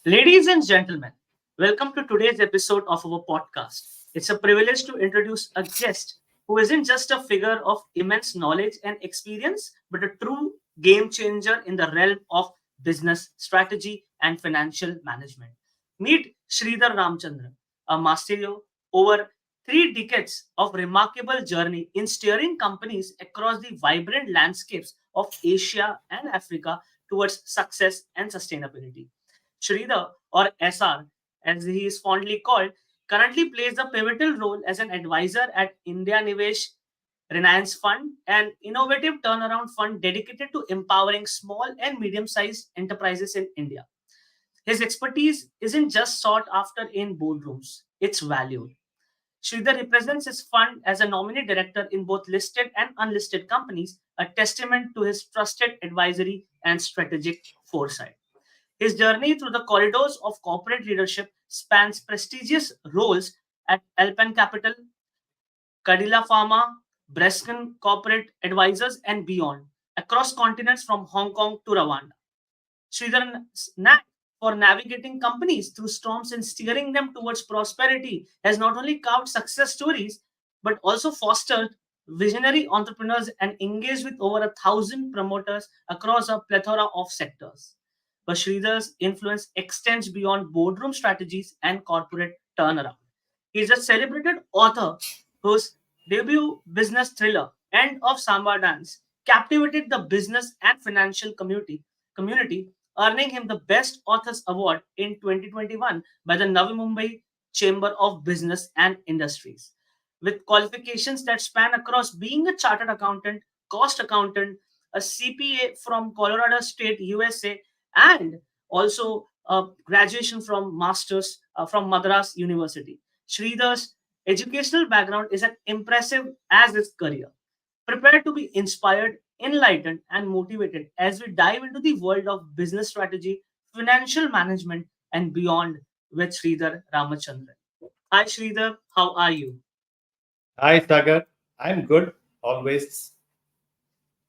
Ladies and gentlemen, welcome to today's episode of our podcast. It's a privilege to introduce a guest who isn't just a figure of immense knowledge and experience, but a true game changer in the realm of business strategy and financial management. Meet Sridhar Ramachandran, a master over 3 decades of remarkable journey in steering companies across the vibrant landscapes of Asia and Africa towards success and sustainability. Sridhar, or SR, as he is fondly called, currently plays a pivotal role as an advisor at India Nivesh Reliance Fund, an innovative turnaround fund dedicated to empowering small and medium sized enterprises in India. His expertise isn't just sought after in boardrooms, it's valued. Sridhar represents his fund as a nominee director in both listed and unlisted companies, a testament to his trusted advisory and strategic foresight. His journey through the corridors of corporate leadership spans prestigious roles at Alpen Capital, Cadila Pharma, Breskin Corporate Advisors, and beyond, across continents from Hong Kong to Rwanda. Sridhar's knack for navigating companies through storms and steering them towards prosperity has not only carved success stories, but also fostered visionary entrepreneurs and engaged with over 1,000 promoters across a plethora of sectors. But Sridhar's influence extends beyond boardroom strategies and corporate turnaround. He is a celebrated author whose debut business thriller, End of Samba Dance, captivated the business and financial community, earning him the Best Authors Award in 2021 by the Navi Mumbai Chamber of Business and Industries. With qualifications that span across being a chartered accountant, cost accountant, a CPA from Colorado State, USA, and also a graduation from Masters from Madras University. Sridhar's educational background is as impressive as his career. Prepare to be inspired, enlightened, and motivated as we dive into the world of business strategy, financial management, and beyond with Sridhar Ramachandran. Hi, Sridhar. How are you? Hi, Sagar. I'm good. Always.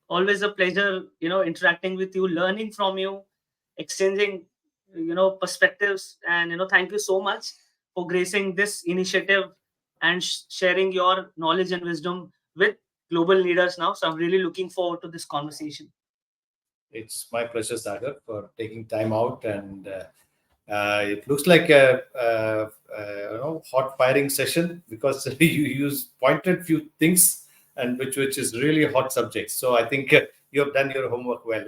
Always a pleasure, interacting with you, learning from you, exchanging, perspectives. And, thank you so much for gracing this initiative and sharing your knowledge and wisdom with global leaders now. So I'm really looking forward to this conversation. It's my pleasure, Sagar, for taking time out. And it looks like a hot firing session because you use pointed few things and which is really hot subjects. So I think you have done your homework well.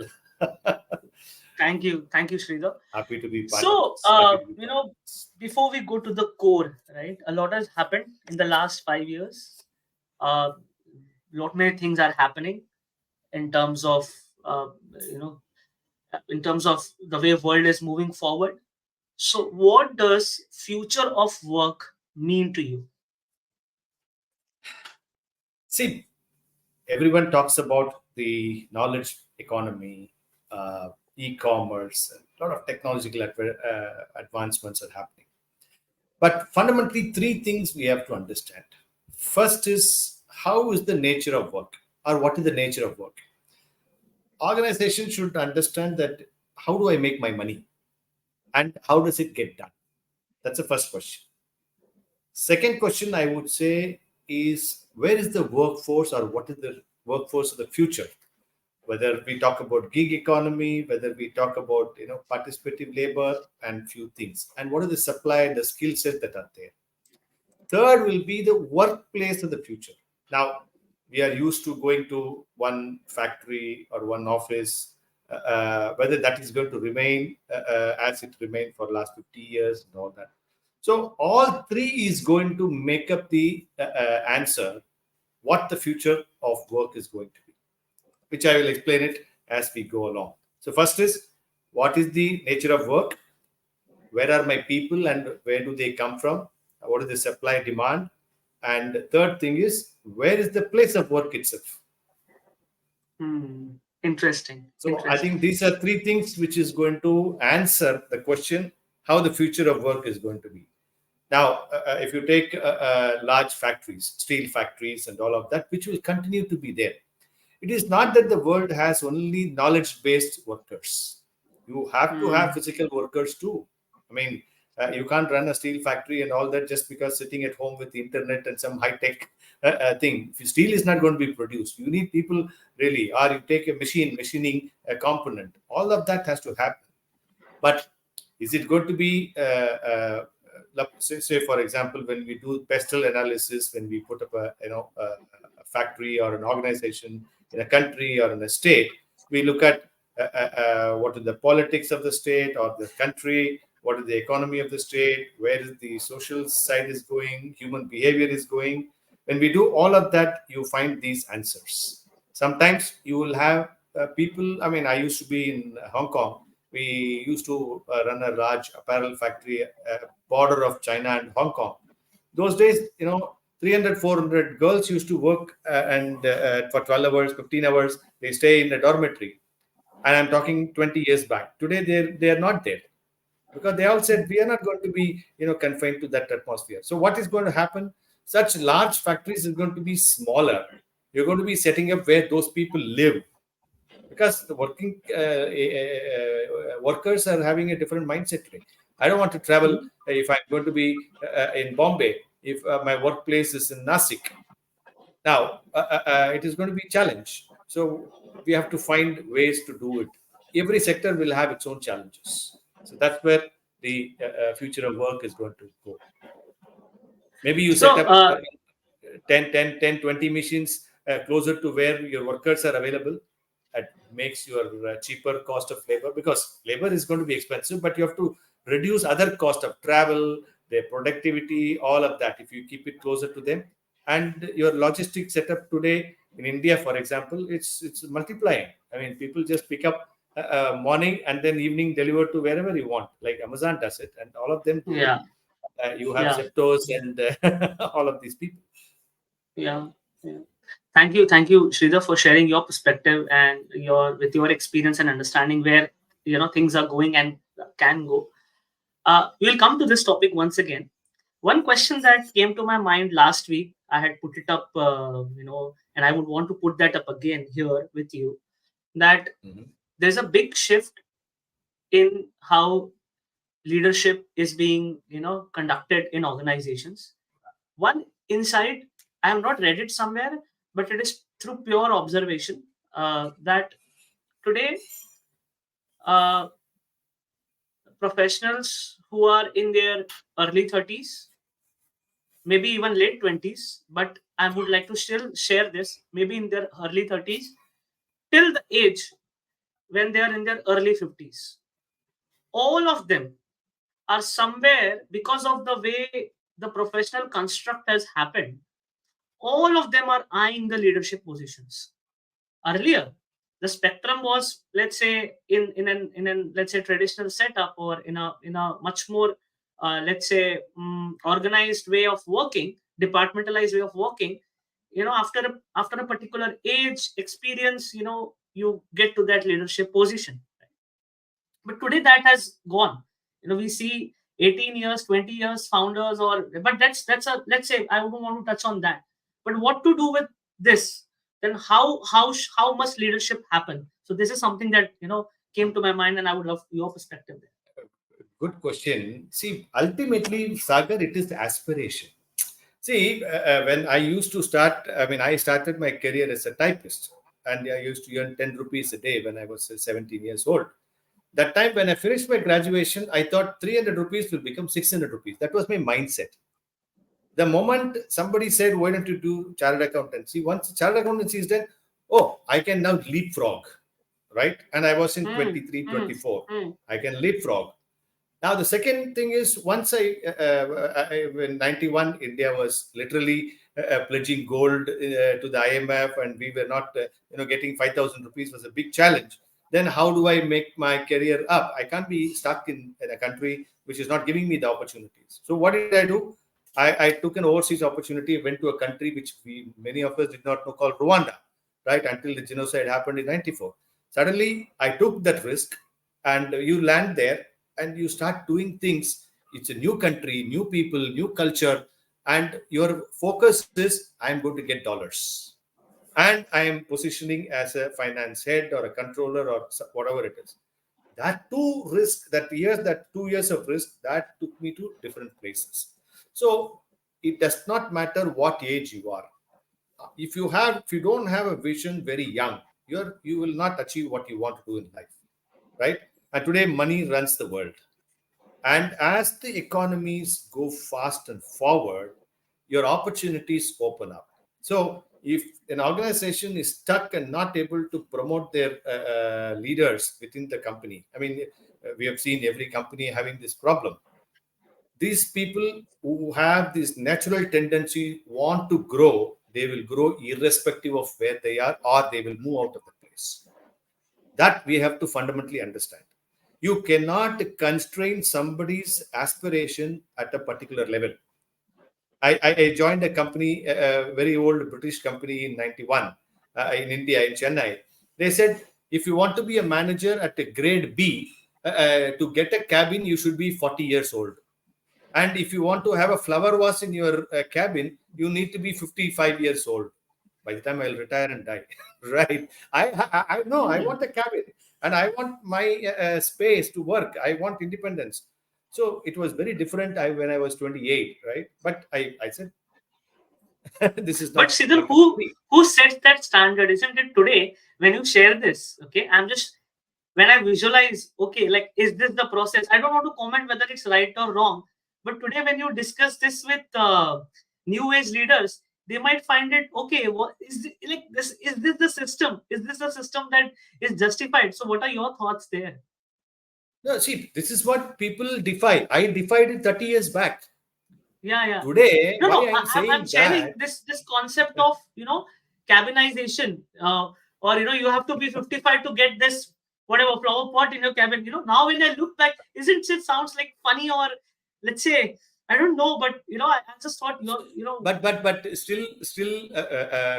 Thank you, Sridhar. Happy to be part of So, this. Happy to be part of this. before we go to the core, right? A lot has happened in the last 5 years. Uh, lot many things are happening in terms of, uh, you know, in terms of the way world is moving forward. So, what does future of work mean to you? See, everyone talks about the knowledge economy, e-commerce, a lot of technological advancements are happening. But fundamentally, three things we have to understand. First is how is the nature of work, or what is the nature of work? Organizations should understand that how do I make my money and how does it get done? That's the first question. Second question I would say is where is the workforce or what is the workforce of the future? Whether we talk about gig economy, whether we talk about participative labor and few things, and what is the supply and the skill set that are there. Third will be the workplace of the future. Now, we are used to going to one factory or one office, whether that is going to remain as it remained for last 50 years and all that. So, all three is going to make up the answer what the future of work is going to be, which I will explain it as we go along. So, first is what is the nature of work? Where are my people and where do they come from? What is the supply demand? And the third thing is where is the place of work itself? Hmm. Interesting. So I Interesting. think these are three things which is going to answer the question how the future of work is going to be. Now, if you take large factories, steel factories, and all of that, which will continue to be there, it is not that the world has only knowledge based workers. You have to have Hmm. physical workers too. I mean, you can't run a steel factory and all that just because sitting at home with the internet and some high tech thing. If steel is not going to be produced, you need people really, or you take a machining a component. All of that has to happen. But is it going to be, say, for example, when we do pestle analysis, when we put up a factory or an organization in a country or in a state, we look at what is the politics of the state or the country, what is the economy of the state, where is the social side is going, human behavior is going. When we do all of that, you find these answers. Sometimes you will have people. I mean, I used to be in Hong Kong. We used to run a large apparel factory, border of China and Hong Kong. Those days, 300, 400 girls used to work and for 12 hours, 15 hours, they stay in a dormitory. And I'm talking 20 years back. Today, they are not there because they all said we are not going to be confined to that atmosphere. So what is going to happen? Such large factories is going to be smaller. You're going to be setting up where those people live, because the workers are having a different mindset today. I don't want to travel if I'm going to be in Bombay, if my workplace is in Nasik. Now, it is going to be a challenge. So we have to find ways to do it. Every sector will have its own challenges. So that's where the future of work is going to go. Maybe you set So, up 10, 20 machines closer to where your workers are available. That makes your cheaper cost of labor, because labor is going to be expensive, but you have to reduce other cost of travel, their productivity, all of that if you keep it closer to them. And your logistic setup today in India, for example, it's multiplying. I mean, people just pick up morning and then evening deliver to wherever you want, like Amazon does it, and all of them do it. yeah, You have yeah, Zeptos and all of these people. yeah, yeah. Thank you, Sridhar, for sharing your perspective and your experience and understanding where things are going and can go. We'll come to this topic once again. One question that came to my mind last week, I had put it up, and I would want to put that up again here with you. That Mhm. there's a big shift in how leadership is being, conducted in organizations. One insight, I have not read it somewhere, but it is through pure observation, that today, uh, professionals who are in their early 30s, maybe even late 20s, but I would like to still share this, maybe in their early 30s, till the age when they are in their early 50s. All of them are somewhere, because of the way the professional construct has happened, all of them are eyeing the leadership positions. Earlier, the spectrum was, let's say, in an let's say traditional setup, or in a much more let's say organized way of working, departmentalized way of working. After a particular age experience, you get to that leadership position. But today that has gone. We see 18 years, 20 years founders, or but that's a, let's say, I don't want to touch on that. But what to do with this? Then how must leadership happen? So this is something that came to my mind, and I would love your perspective there. Good question. See, ultimately, Sagar, it is the aspiration. See, when I used to start, I mean, I started my career as a typist, and I used to earn 10 rupees a day when I was 17 years old. That time, when I finished my graduation, I thought 300 rupees will become 600 rupees. That was my mindset. The moment somebody said, why don't you do chartered accountancy? Once chartered accountancy is done, oh, I can now leapfrog, right? And I was in Hmm, 23, hmm, 24. hmm. I can leapfrog. Now, the second thing is, once in 91, India was literally pledging gold to the IMF, and we were not, getting 5,000 rupees was a big challenge. Then, how do I make my career up? I can't be stuck in a country which is not giving me the opportunities. So, what did I do? I took an overseas opportunity, went to a country which many of us did not know, called Rwanda, right? Until the genocide happened in 94. Suddenly, I took that risk, and you land there and you start doing things. It's a new country, new people, new culture, and your focus is, I'm going to get dollars, and I am positioning as a finance head or a controller or whatever it is. That that 2 years of risk, that took me to different places. So it does not matter what age you are. If you don't have a vision very young, you will not achieve what you want to do in life, right? And today money runs the world. And as the economies go fast and forward, your opportunities open up. So, if an organization is stuck and not able to promote their leaders within the company, I mean, we have seen every company having this problem. These people who have this natural tendency want to grow, they will grow irrespective of where they are, or they will move out of the place. That we have to fundamentally understand. You cannot constrain somebody's aspiration at a particular level. I joined a company, a very old British company in 91 in India, in Chennai. They said, if you want to be a manager at a grade B, to get a cabin, you should be 40 years old. And if you want to have a flower vase in your cabin, you need to be 55 years old. By the time I'll retire and die, right? I no, I Hmm. want a cabin, and I want my space to work. I want independence. So it was very different when I was 28, right? But I said, this is But not Sidhar, workable for me. who sets that standard? Isn't it today when you share this? Okay, I'm just when I visualize, okay, like is this the process? I don't want to comment whether it's right or wrong, but today when you discuss this with new age leaders, they might find it okay. What is like this? Is this the system? Is this the system that is justified? So, what are your thoughts there? No, see, this is what people defy. I defied it 30 years back. Yeah, yeah. Today, No, why no. I am I'm saying sharing that, this concept of cabinization, or you have to be 55 to get this whatever flower pot in your cabin. Now when I look back, isn't it sounds like funny, or let's say I don't know, but I just thought but still,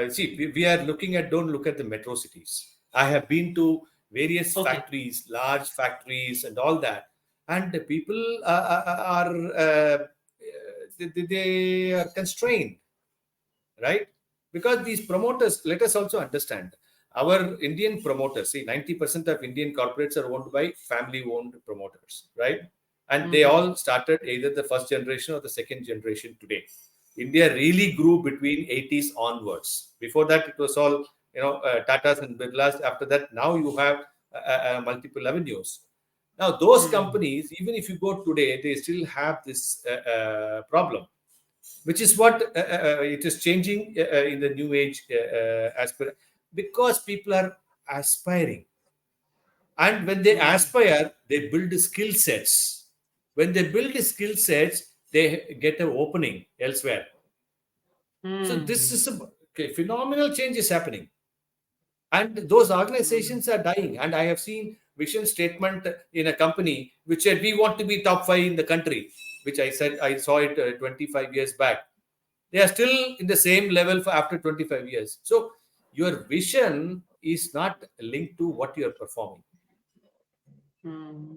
see, we are looking at, don't look at the metro cities. I have been to various okay. factories, large factories, and all that, and the people are they are constrained, right? Because these promoters, let us also understand, our Indian promoters, see, 90% of Indian corporates are owned by family owned promoters, right? And they Hmm. all started either the first generation or the second generation today. India really grew between 80s onwards. Before that, it was all, Tatas and Birlas. After that, now you have multiple avenues. Now, those Hmm. companies, even if you go today, they still have this problem, which is what it is changing in the new age because people are aspiring, and when they Hmm. aspire they build skill sets. When they build skill sets, they get an opening elsewhere. So this Hmm. is a okay, phenomenal change is happening, and those Hmm. organizations are dying. And I have seen vision statement in a company which said we want to be top 5 in the country, which I said I saw it 25 years back. They are still in the same level for after 25 years. So your vision is not linked to what you are performing. Hmm.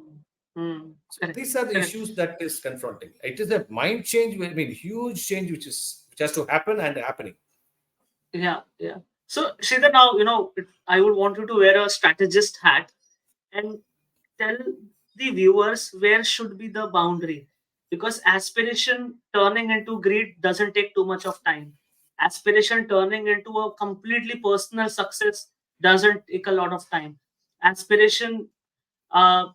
Hmm. So Correct. these are the Correct. issues that is confronting. It is a mind change, I mean, huge change which has to happen and happening. Yeah, yeah. So, Sridhar, now, I would want you to wear a strategist hat and tell the viewers where should be the boundary, because aspiration turning into greed doesn't take too much of time. Aspiration turning into a completely personal success doesn't take a lot of time. Aspiration, uh,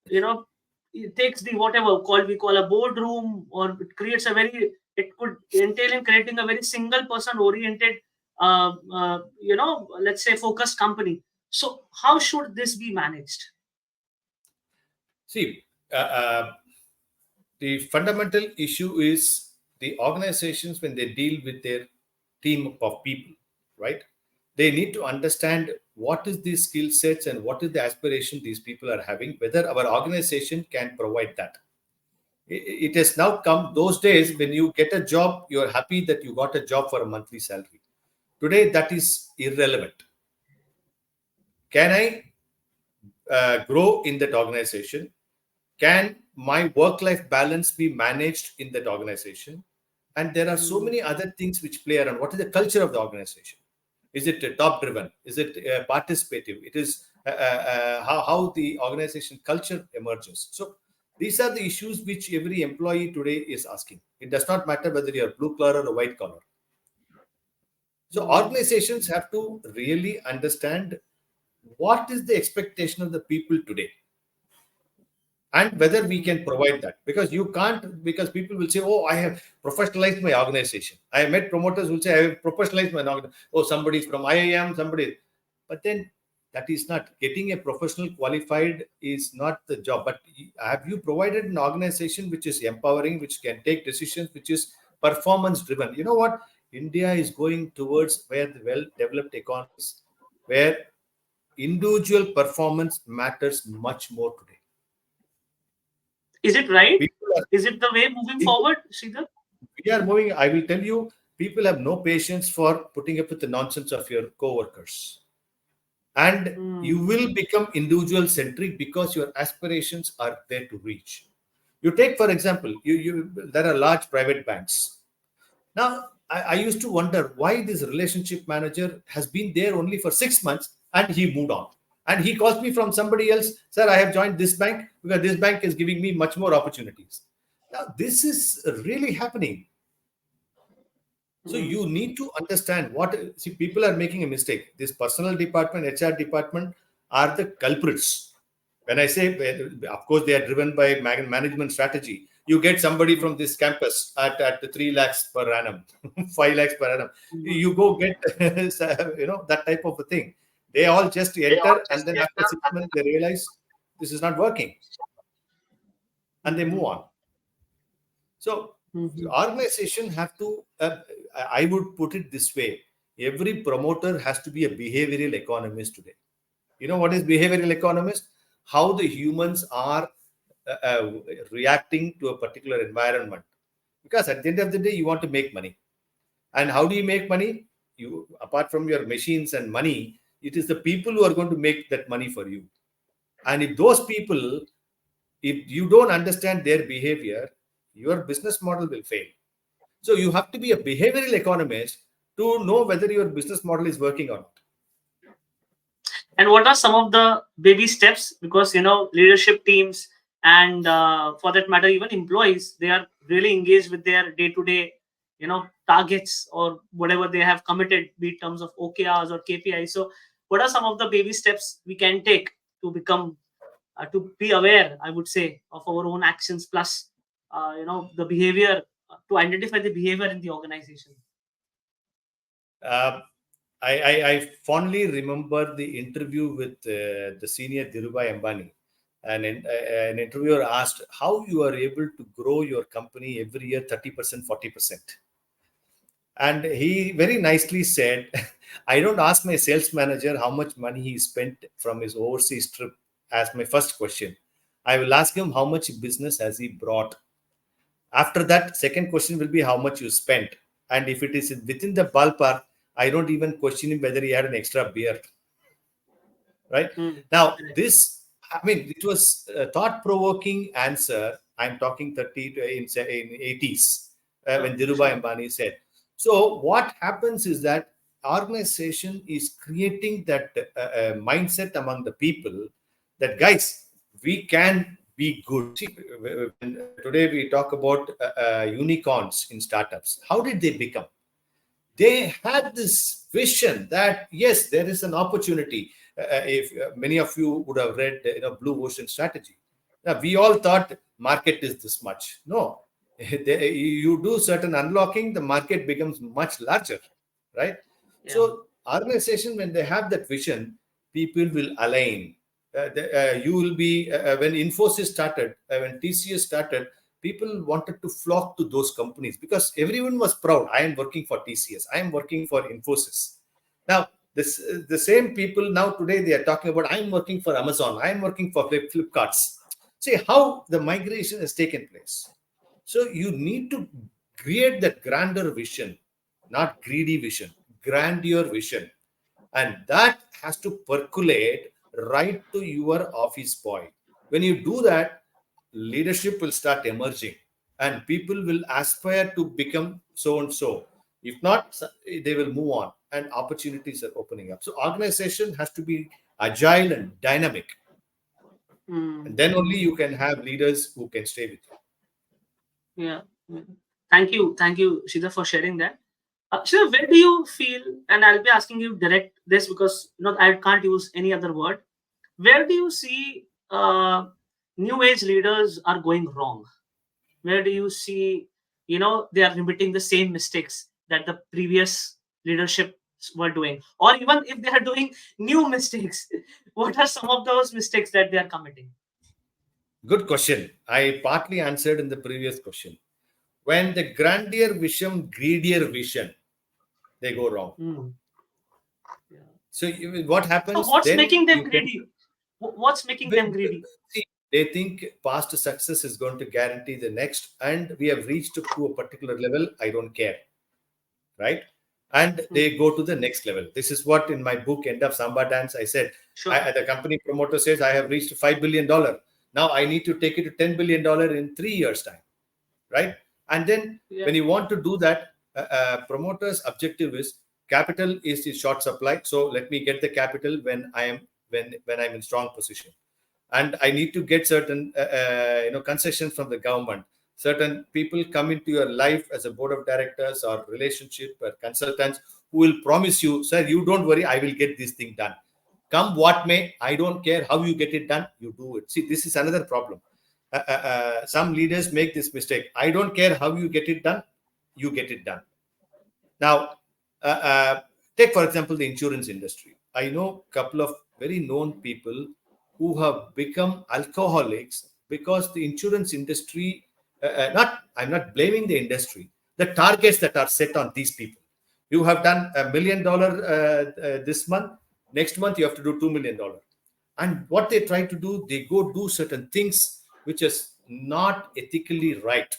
you know it takes the whatever call we call a boardroom, or it creates a very, it could entail in creating a very single person oriented, let's say focused company. So how should this be managed? See, the fundamental issue is the organizations when they deal with their team of people, right? They need to understand what is the skill sets and what is the aspiration these people are having, whether our organization can provide that. It has now come those days when you get a job, you are happy that you got a job for a monthly salary. Today, that is irrelevant. Can I grow in that organization? Can my work life balance be managed in that organization? And there are so Hmm. many other things which play around. What is the culture of the organization? Is it top driven? Is it participative? It is how the organization culture emerges. So these are the issues which every employee today is asking. It does not matter whether you're blue collar or white collar. So Mm. organizations have to really understand what is the expectation of the people today and whether we Mm. can provide that, because you can't, because people will say, oh, I have professionalized my organization. I have met promoters who will say, I have professionalized my organization. Oh, somebody is from IIM, somebody. But then that is not getting a professional qualified is not the job. But have you provided an organization which is empowering, which can take decisions, which is performance driven? You know what, India is going towards where the well developed economies, where individual performance matters much more today. Is it right? People are Is it the way moving people, forward, Sridhar? we are moving. I will tell you, people have no patience for putting up with the nonsense of your co-workers. And you Mm. will become individual centric because your aspirations are there to reach. You take, for example, you there are large private banks. Now, I used to wonder why this relationship manager has been there only for 6 months and he moved on. And he calls me from somebody else, sir, I have joined this bank because this bank is giving me much more opportunities. Now, this is really happening. So Mm. you need to understand what, see, people are making a mistake. This personal department, HR department are the culprits. When I say, of course, they are driven by management strategy. You get somebody Mm. from this campus at the 3 lakhs per annum, 5 lakhs per annum. Mm. You go get, that type of a thing. They all just They all enter, and just then after enter 6 months, they realize this is not working and they move and on. So Mhm. organization have to. I would put it this way: every promoter has to be a behavioral economist today. You know what is behavioral economist? How the humans are reacting to a particular environment. Because at the end of the day, you want to make money. And how do you make money? You, apart from your machines and money, it is the people who are going to make that money for you. And if those people, if you don't understand their behavior, your business model will fail. So you have to be a behavioral economist to know whether your business model is working or not. And what are some of the baby steps? Because leadership teams and for that matter, even employees, they are really engaged with their day-to-day, targets or whatever they have committed, be it terms of OKRs or KPIs. So, what are some of the baby steps we can take to become to be aware? I would say of our own actions plus, the behavior to identify the behavior in the organization. Uh, I fondly remember the interview with the senior Dhirubhai Ambani. An interviewer asked how you are able to grow your company every year 30%, 40%. And he very nicely said, I don't ask my sales manager how much money he spent from his overseas trip as my first question. I will ask him how much business has he brought. After that, second question will be how much you spent. And if it is within the ballpark, I don't even question him whether he had an extra beer. Right Mm. now, Correct. this, I mean, it was a thought-provoking answer. I'm talking 30 to in 80s Sure. when Dhirubhai Sure. Ambani said. So what happens is that organization is creating that mindset among the people that, guys, we can be good. See, when, today we talk about unicorns in startups. How did they become? They had this vision that yes, there is an opportunity. If many of you would have read, Blue Ocean Strategy. Now, we all thought market is this much. No, you do certain unlocking, the market becomes much larger, right? Yeah. So, organization when they have that vision, people will align. You will be when Infosys started, when TCS started, people wanted to flock to those companies because everyone was proud. I am working for TCS. I am working for Infosys. Now, the same people now today they are talking about I am working for Amazon. I am working for Flipkarts. See how the migration has taken place. So you need to create that grander vision, not greedy vision, grandeur vision, and that has to percolate right to your office boy. When you do that, leadership will start emerging and people will aspire to become so and so. If not, they will move on and opportunities are opening up. So organization has to be agile and dynamic. And Mm. then only you can have leaders who can stay with you. Yeah. Yeah. Thank you, Sridhar, for sharing that. Sridhar, where do you feel, and I'll be asking you direct this because I can't use any other word. Where do you see new age leaders are going wrong? Where do you see, they are repeating the same mistakes that the previous leadership were doing, or even if they are doing new mistakes, what are some of those mistakes that they are committing? Good question. I partly answered in the previous question. When the grandeur vision, greedier vision, they go wrong. Hmm. Yeah. So what So happens what's then? making them You can greedy? What's making them greedy? see, they think past success is going to guarantee the next, and we have reached to a particular level. I don't care, right? And Hmm. they go to the next level. This is what in my book End of Samba Dance I said. Sure. The company promoter says I have reached $5 billion. Now I need to take it to $10 billion in 3 years time, right? And then Yeah. when you want to do that, promoter's objective is capital is in short supply. So let me get the capital when I'm in strong position, and I need to get certain concessions from the government. Certain people come into your life as a board of directors or relationship or consultants who will promise you, sir, you don't worry, I will get this thing done. Come what may, I don't care how you get it done, you do it. See, this is another problem. Some leaders make this mistake. I don't care how you get it done, you get it done. Now, uh, uh, take for example the insurance industry. I know a couple of very known people who have become alcoholics because the insurance industry. Not, I'm not blaming the industry. The targets that are set on these people. You have done $1 million this month. Next month you have to do $2 million. And what they try to do, they go do certain things which is not ethically right,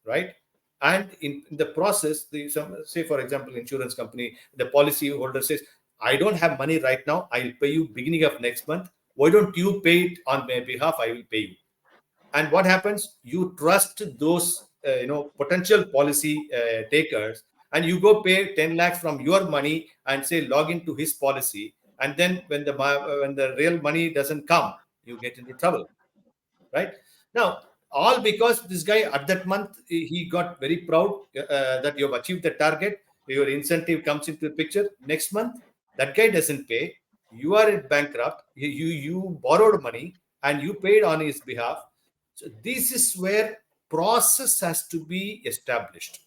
right? And in the process, say for example insurance company, the policy holder says, I don't have money right now, I'll pay you beginning of next month. Why don't you pay it on my behalf? I will pay you. And what happens, you trust those potential policy takers, and you go pay 10 lakhs from your money and say log into his policy. And then when the real money doesn't come, you get into trouble, right? Now, all because this guy at that month he got very proud that you have achieved the target. Your incentive comes into the picture. Next month, that guy doesn't pay. You are in bankrupt. You borrowed money and you paid on his behalf. So this is where process has to be established.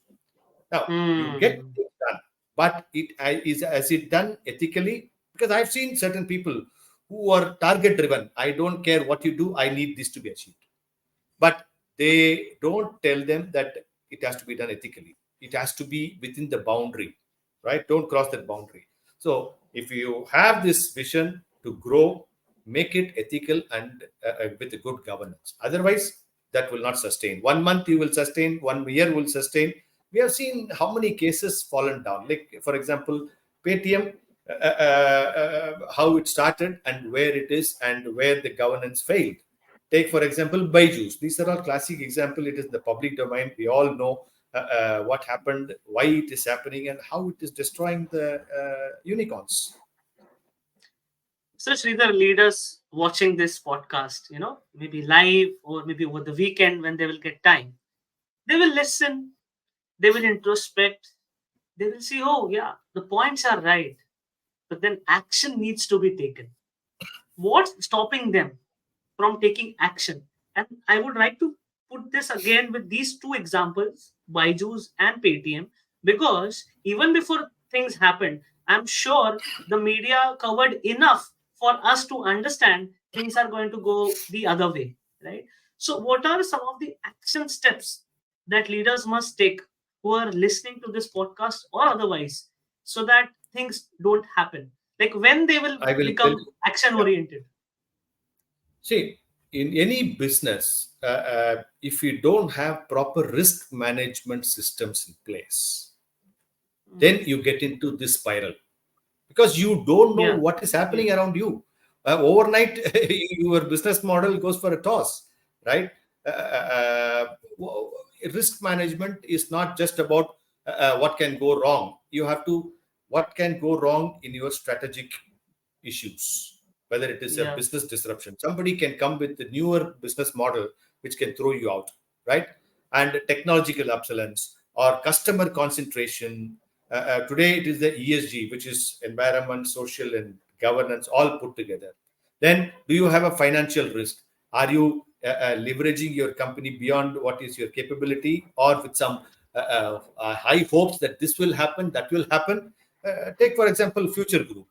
Now you get Hmm. things done, but is it done ethically? Because I've seen certain people who are target driven. I don't care what you do. I need this to be achieved, but they don't tell them that it has to be done ethically. It has to be within the boundary, right? Don't cross that boundary. So if you have this vision to grow, make it ethical and with a good governance. Otherwise, that will not sustain. 1 month you will sustain, 1 year will sustain. We have seen how many cases fallen down. Like for example, Paytm, how it started and where it is and where the governance failed. Take, for example, Byju's. These are all classic example. It is the public domain. We all know what happened, why it is happening, and how it is destroying the unicorns. So, Sridhar, leaders watching this podcast, maybe live or maybe over the weekend when they will get time, they will listen, they will introspect, they will see, oh, yeah, the points are right, but then action needs to be taken. What's stopping them from taking action? And I would like to put this again with these two examples, Byju's and Paytm, because even before things happened, I'm sure the media covered enough for us to understand things are going to go the other way, right? So, what are some of the action steps that leaders must take who are listening to this podcast or otherwise so that things don't happen? Like when they will I will tell become you. action Yeah. oriented. See, in any business, if you don't have proper risk management systems in place, then Mm. you get into this spiral because you don't know Yeah, what is yeah. happening around you. Overnight, your business model goes for a toss, right? Risk management is not just about what can go wrong. You have to what can go wrong in your strategic issues. whether it is a Yeah. business disruption. Somebody can come with the newer business model which can throw you out, right? And technological obsolescence or customer concentration. Today it is the ESG, which is environment, social, and governance all put together. Then, do you have a financial risk? Are you leveraging your company beyond what is your capability, or with some high hopes that this will happen, that will happen? Take, for example, Future Group,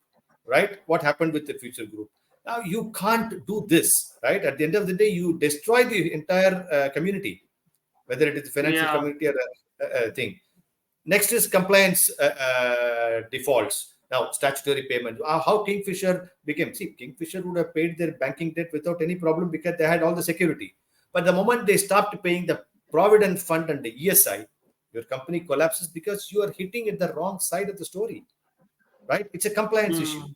right? What happened with the Future Group? Now, you can't do this, right? At the end of the day, you destroy the entire community, whether it is the financial Yeah. community or a thing. Next is compliance defaults. Now, statutory payment. How Kingfisher became. See, Kingfisher would have paid their banking debt without any problem because they had all the security. But the moment they stopped paying the Provident Fund and the ESI, your company collapses because you are hitting at the wrong side of the story, right? It's a compliance issue. Mm.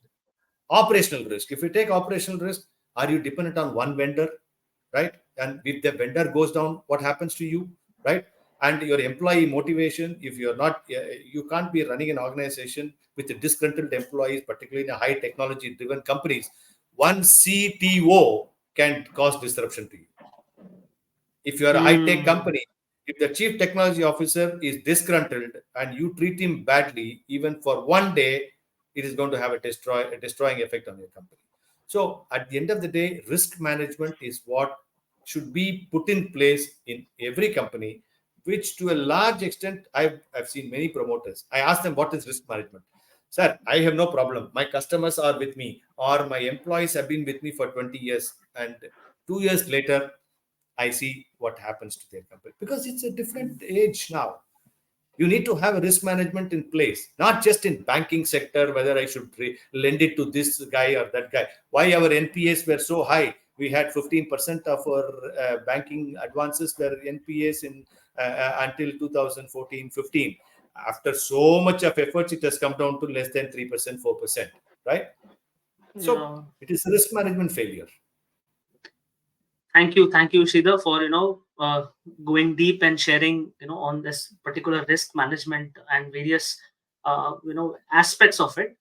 Operational risk. If you take operational risk, are you dependent on one vendor, right? And if the vendor goes down, what happens to you, right? And your employee motivation, if you're not, you can't be running an organization with disgruntled employees, particularly in a high technology driven companies. One CTO can cause disruption to you. If you are a high tech Mm. company, if the chief technology officer is disgruntled and you treat him badly, even for one day, it is going to have a destroying effect on your company. So, at the end of the day, risk management is what should be put in place in every company, which to a large extent, I've seen many promoters. I ask them, what is risk management? Sir, I have no problem. My customers are with me, or my employees have been with me for 20 years, and 2 years later, I see what happens to their company because it's a different age now. You need to have a risk management in place, not just in banking sector, whether I should lend it to this guy or that guy. Why our NPAs were so high? We had 15% of our banking advances were NPAs in until 2014-15. After so much of efforts, it has come down to less than 3%, 4%, right? So Yeah. it is a risk management failure. Thank you, Sridhar, for going deep and sharing on this particular risk management and various aspects of it.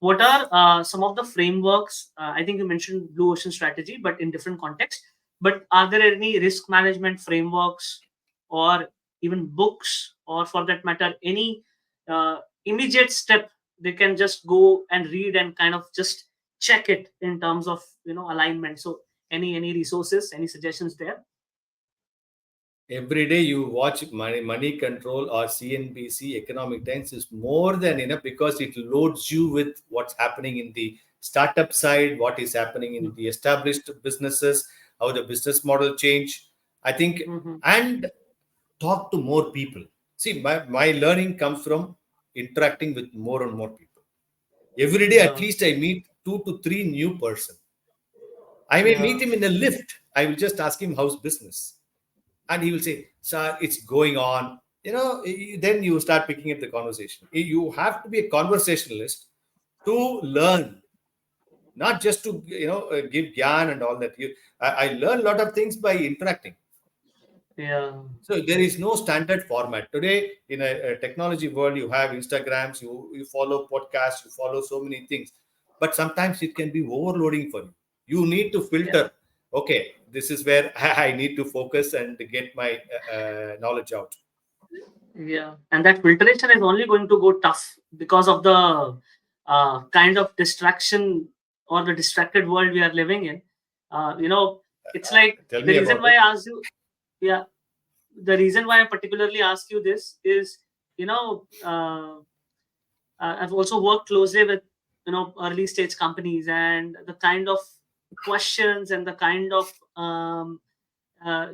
What are some of the frameworks? I think you mentioned blue ocean strategy, but in different context. But are there any risk management frameworks, or even books, or for that matter, any immediate step they can just go and read and kind of just check it in terms of alignment? So any resources, any suggestions there? Every day you watch money control or CNBC Economic Times is more than enough because it loads you with what's happening in the startup side, what is happening in the established businesses, how the business model change. I think, Mm-hmm. and talk to more people. See, my learning comes from interacting with more and more people. Every day, at Yeah. least I meet 2 to 3 new person. I may Yeah. meet him in a lift. I will just ask him how's business, and he will say, "Sir, it's going on." Then you start picking up the conversation. You have to be a conversationalist to learn, not just to give gyan and all that. I learn a lot of things by interacting. Yeah. So there is no standard format today in a technology world. You have Instagrams, you follow podcasts, you follow so many things, but sometimes it can be overloading for you. You need to Yeah. filter. Okay, this is where I need to focus and get my knowledge out. Yeah, and that filtration is only going to go tough because of the kind of distraction or the distracted world we are living in. It's like Tell the me reason about why it. I asked you. Yeah, the reason why I particularly ask you this is, you know, uh, I've also worked closely with early stage companies, and the kind of questions and the kind of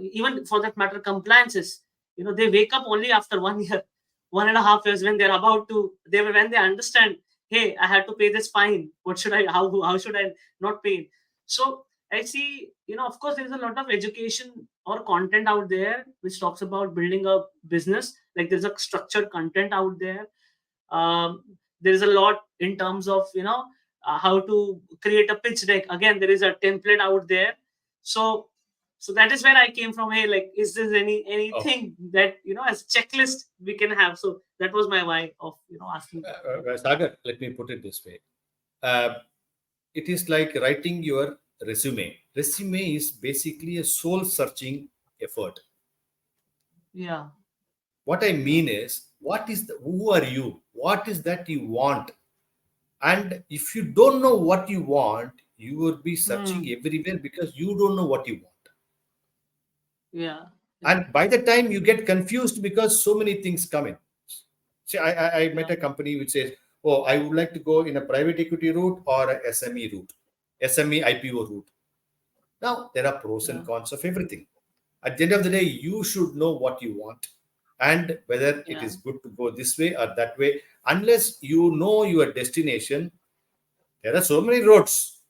even for that matter compliances, they wake up only after 1 year, 1.5 years, when they're about to when they understand, hey, I had to pay this fine, what should I how should I not pay it? So I see, of course there's a lot of education or content out there which talks about building a business. Like, there's a structured content out there. There is a lot in terms of how to create a pitch deck. Again, there is a template out there. So so that is where I came from. Hey, like, is there Oh, anything that as checklist we can have? So that was my why of asking. Sagar, let me put it this way. Uh, it is like writing your resume. Resume is basically a soul searching effort. Yeah. What I Yeah. mean is, who are you? What is that you want? And if you don't know what you want, you will be searching Hmm. everywhere because you don't know what you want. Yeah. Yeah. And by the time you get confused because so many things come in. See, I met Yeah. a company which says, oh, I would like to go in a private equity route or a SME route, SME IPO route. Now, there are pros Yeah. and cons of everything. At the end of the day, you should know what you want and whether it Yeah. is good to go this way or that way. Unless you know your destination, there are so many roads.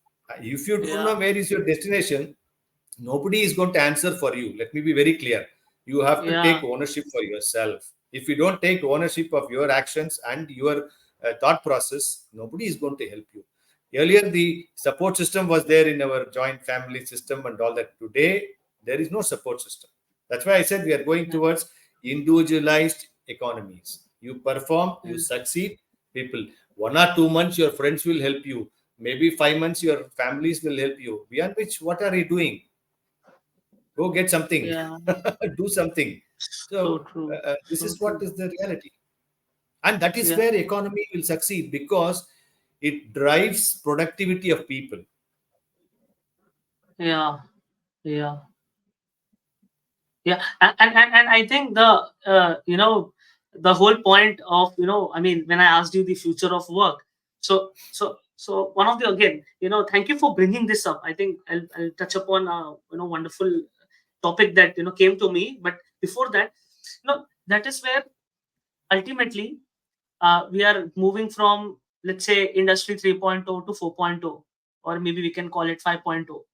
If you don't know Yeah. where is your destination, nobody is going to answer for you. Let me be very clear. You have to take Yeah. ownership for yourself. If you don't take ownership of your actions and your thought process, nobody is going to help you. Earlier, the support system was there in our joint family system and all that. Today, there is no support system. That's why I said we are going Yeah. towards individualized economies. You perform, you Yeah. succeed, people. 1 or 2 months, your friends will help you. Maybe 5 months, your families will help you. Beyond which, what are you doing? Go get something, Yeah. do something. So So true. this So is what true. is the reality, and that is Yeah. where economy will succeed because it drives productivity of people. Yeah. Yeah. Yeah. And I think the whole point of, I mean, when I asked you the future of work, so one of the, again, thank you for bringing this up. I think I'll touch upon a, wonderful topic that, came to me. But before that, that is where ultimately we are moving from, let's say, industry 3.0 to 4.0, or maybe we can call it 5.0,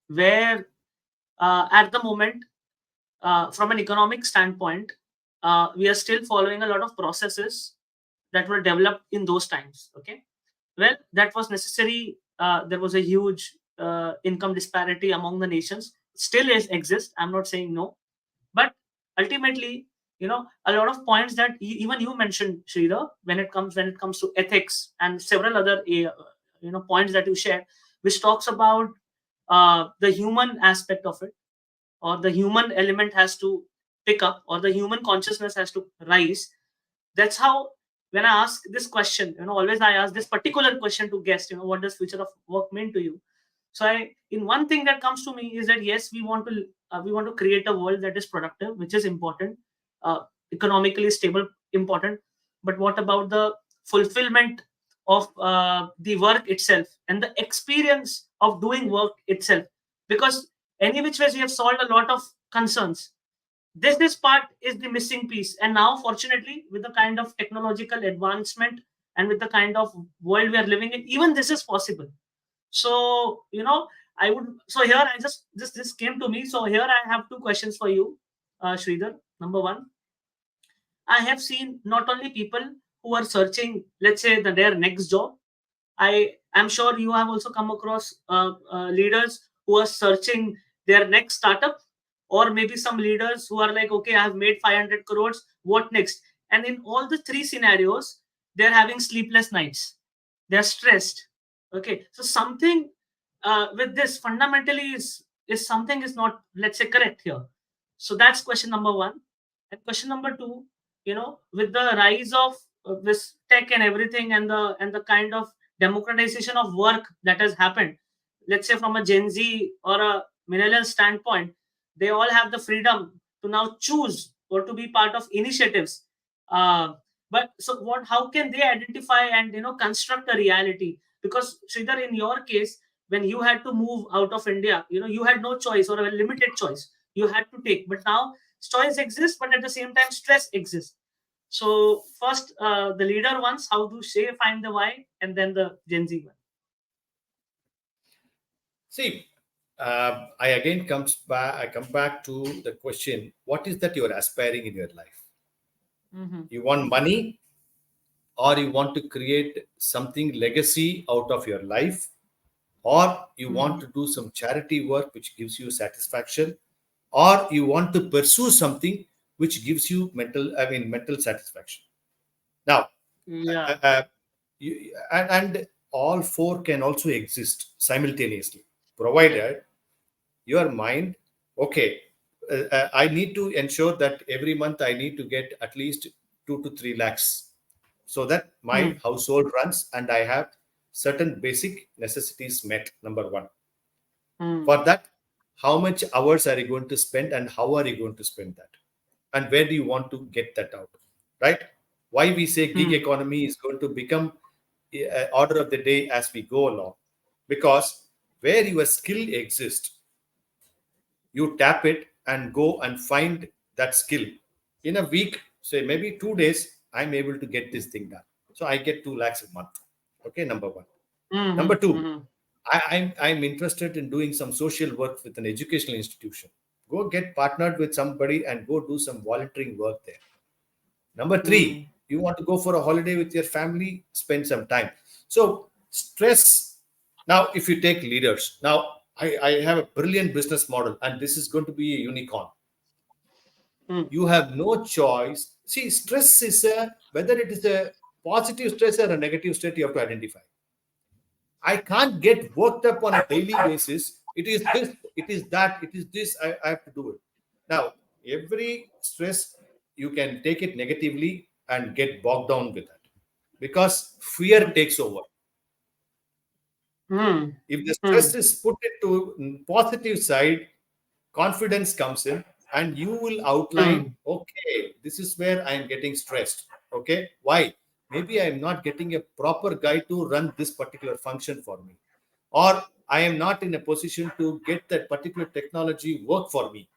where at the moment, from an economic standpoint, we are still following a lot of processes that were developed in those times. Okay, well, that was necessary. There was a huge income disparity among the nations. Still is exist. I'm not saying no, but ultimately, a lot of points that even you mentioned, Sridhar, when it comes to ethics and several other points that you shared, which talks about the human aspect of it, or the human element has to pick up, or the human consciousness has to rise. That's how, when I ask this question, always I ask this particular question to guests, what does future of work mean to you? So in one thing that comes to me is that yes, we want to create a world that is productive, which is important, uh, economically stable, important. But what about the fulfillment of the work itself and the experience of doing work itself? Because any which ways we have solved a lot of concerns. This part is the missing piece, and now fortunately, with the kind of technological advancement and with the kind of world we are living in, even this is possible. So I would, so here I just this came to me. So here I have two questions for you, Sridhar. Number one, I have seen not only people who are searching, let's say, their next job. I am sure you have also come across leaders who are searching their next startup, or maybe some leaders who are like, okay, I have made 500 crores. What next? And in all the three scenarios, they're having sleepless nights. They're stressed. Okay, so something with this fundamentally is something is not, let's say, correct here. So that's question number one. And question number two, with the rise of this tech and everything, and the kind of democratization of work that has happened, let's say from a Gen Z or a millennial standpoint, they all have the freedom to now choose or to be part of initiatives. uh, but so what, how can they identify and construct a reality? Because Sridhar, in your case, when you had to move out of India, you had no choice or a limited choice you had to take. But now choice exists, but at the same time stress exists. So first, the leader ones, how do they find the why, and then the Gen Z one. See, I again comes back. I come back to the question: what is that you are aspiring in your life? Mm-hmm. You want money, or you want to create something legacy out of your life, or you want Mm-hmm. to do some charity work which gives you satisfaction, or you want to pursue something which gives you mental satisfaction. Now, Yeah. uh, uh, and all four can also exist simultaneously, provided your mind, okay, I need to ensure that every month I need to get at least 2 to 3 lakhs so that my Hmm. household runs and I have certain basic necessities met. Number one. Hmm. For that, how much hours are you going to spend and how are you going to spend that? And where do you want to get that out? Right? Why we say gig Hmm. economy is going to become order of the day as we go along? Because where your skill exists, you tap it and go and find that skill. In a week, say maybe 2 days, I'm able to get this thing done. So I get 2 lakhs a month. Okay, number one. Hmm. Number two, Hmm. I'm interested in doing some social work with an educational institution. Go get partnered with somebody and go do some volunteering work there. Number Hmm. three, you want to go for a holiday with your family, spend some time. So stress. Now, if you take leaders, now I have a brilliant business model, and this is going to be a unicorn. Hmm. You have no choice. See, stress is a whether it is a positive stress or a negative state, you have to identify. I can't get worked up on a daily basis. It is this, it is that, it is this. I have to do it. Now, every stress, you can take it negatively and get bogged down with that because fear takes over. Hmm. If the Hmm. stress is put into positive side, confidence comes in and you will outline, Hmm. okay, this is where I am getting stressed. Okay, why? Maybe I am not getting a proper guy to run this particular function for me, or I am not in a position to get that particular technology work for me.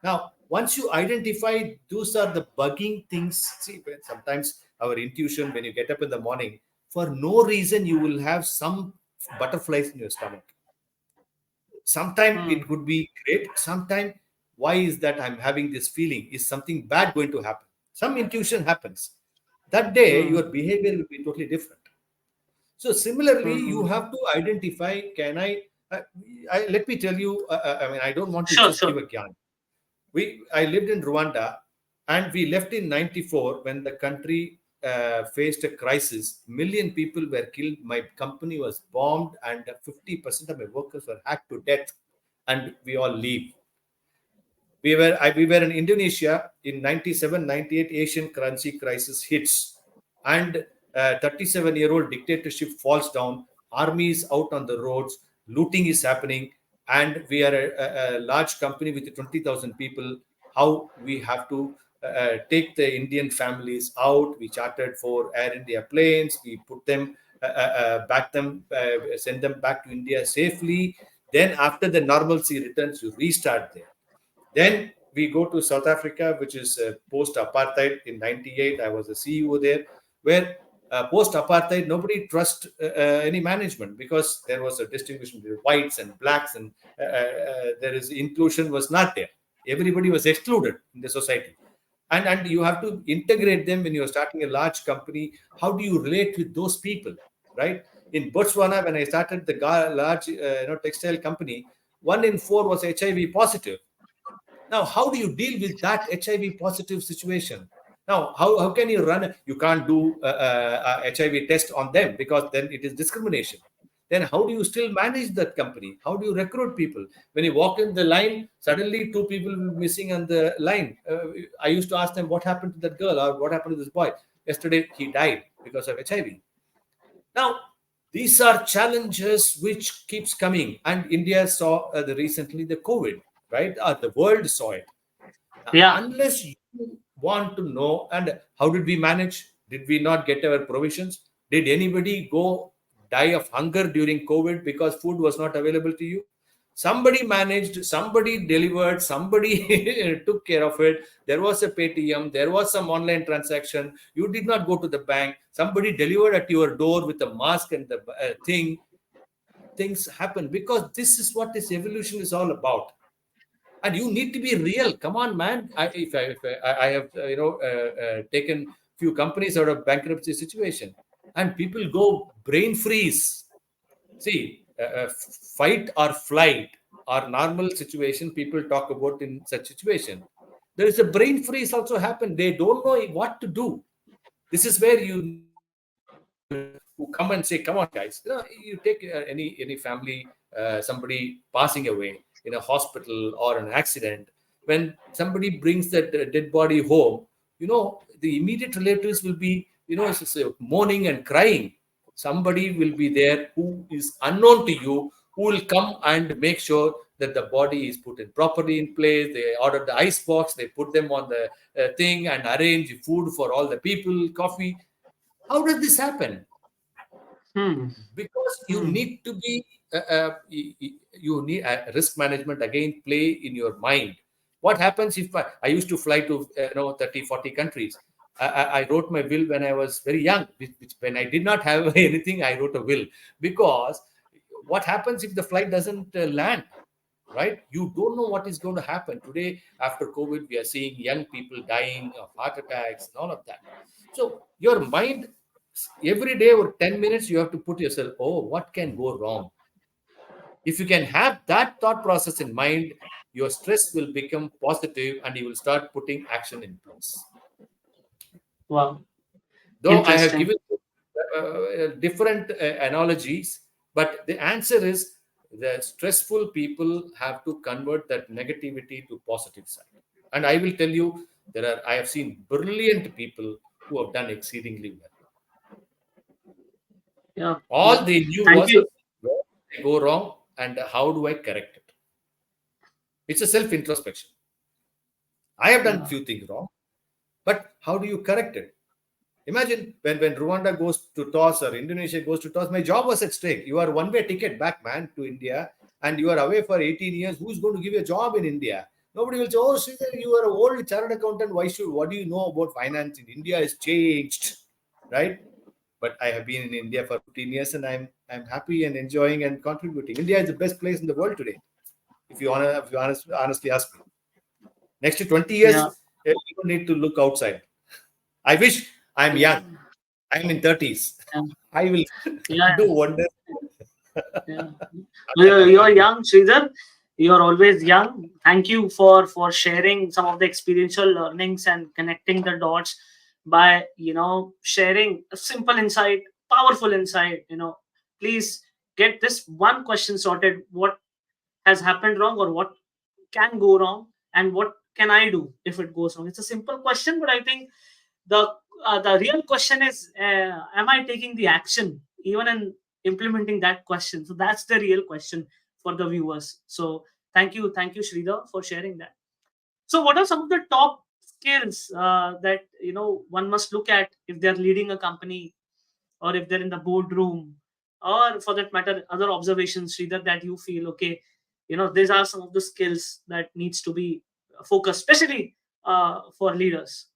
Now, once you identify those are the bugging things, see, sometimes our intuition, when you get up in the morning, for no reason, you will have some butterflies in your stomach. Sometimes Hmm. it could be great. Sometimes, why is that I'm having this feeling? Is something bad going to happen? Some intuition happens. That day, Hmm. your behavior will be totally different. So similarly, you Hmm. have to identify. Can uh, let me tell you. I mean, I don't want to Sure. just give Sure. a gyan. I lived in Rwanda, and we left in '94 when the country faced a crisis. Million people were killed. My company was bombed, and 50% of my workers were hacked to death, and we all leave. We were in Indonesia in 97, 98. Asian currency crisis hits, and 37-year-old dictatorship falls down. Armies out on the roads, looting is happening, and we are a large company with 20,000 people. How we have to take the Indian families out? We chartered 4 Air India planes. We put them back them send them back to India safely. Then after the normalcy returns, you restart there. Then we go to South Africa, which is post apartheid in '98. I was a CEO there, where post apartheid, nobody trust any management because there was a distinction between whites and blacks, and there is inclusion was not there. Everybody was excluded in the society. And you have to integrate them when you're starting a large company. How do you relate with those people, right? In Botswana, when I started the large textile company, 1 in 4 was HIV positive. Now, how do you deal with that HIV positive situation? Now, how can you run? You can't do a HIV test on them because then it is discrimination. Then how do you still manage that company? How do you recruit people? When you walk in the line, suddenly two people will be missing on the line. I used to ask them, what happened to that girl or what happened to this boy? Yesterday, he died because of HIV. Now, these are challenges which keeps coming, and India saw recently the COVID, right? The world saw it. Yeah. Unless you want to know, and how did we manage? Did we not get our provisions? Did anybody go die of hunger during COVID because food was not available to you? Somebody managed, somebody delivered, somebody took care of it. There was a Paytm, there was some online transaction. You did not go to the bank. Somebody delivered at your door with the mask and the thing. Things happen because this is what this evolution is all about, and you need to be real. Come on, man. I have taken few companies out of bankruptcy situation, and people go brain freeze. See, fight or flight or normal situation people talk about in such situation. There is a brain freeze also happen. They don't know what to do. This is where you need to be real. who come and say, "Come on, guys, you take any family, somebody passing away in a hospital or an accident. When somebody brings that dead body home, the immediate relatives will be, mourning and crying. Somebody will be there who is unknown to you, who will come and make sure that the body is put in properly in place. They order the ice box, they put them on the thing and arrange food for all the people, coffee. How does this happen? Hmm. Because you Hmm. need to be you need risk management again play in your mind. What happens if I used to fly to 30, 40 countries. I wrote my will when I was very young, when I did not have anything. I wrote a will because what happens if the flight doesn't land, right? You don't know what is going to happen. Today, after COVID, we are seeing young people dying of heart attacks and all of that. So your mind, every day or 10 minutes, you have to put yourself, oh, what can go wrong? If you can have that thought process in mind, your stress will become positive and you will start putting action in place. Wow. Though I have Interesting. given different analogies, but the answer is the stressful people have to convert that negativity to positive side. And I will tell you, I have seen brilliant people who have done exceedingly well. Yeah. All Yeah. they knew Thank was you. where did I go wrong and how do I correct it. It's a self introspection. I have done Yeah. few things wrong, but how do you correct it? Imagine when Rwanda goes to toss or Indonesia goes to toss, my job was at stake. You are one-way ticket back, man, to India, and you are away for 18 years. Who's going to give you a job in India? Nobody will say, "Oh, Sridhar, you are an old chartered accountant. What do you know about finance in India? Has changed, right?" But I have been in India for 15 years, and I'm happy and enjoying and contributing. India is the best place in the world today. If you honestly ask me, next to 20 Yeah. years, you don't need to look outside. I wish I'm Yeah. young. I'm in 30s. Yeah. I will Yeah. do wonders. Yeah. Not that You're I'm young, Sridhar. You're always young. Thank you for sharing some of the experiential learnings and connecting the dots by sharing a simple insight, powerful insight. Please get this one question sorted. What has happened wrong, or what can go wrong, and what can I do if it goes wrong? It's a simple question, but I think the the real question is, am I taking the action even in implementing that question? So that's the real question for the viewers. So thank you, Sridhar, for sharing that. So what are some of the top skills that one must look at if they're leading a company, or if they're in the boardroom, or for that matter other observations, Sridhar, that you feel, okay, these are some of the skills that needs to be focused, especially for leaders.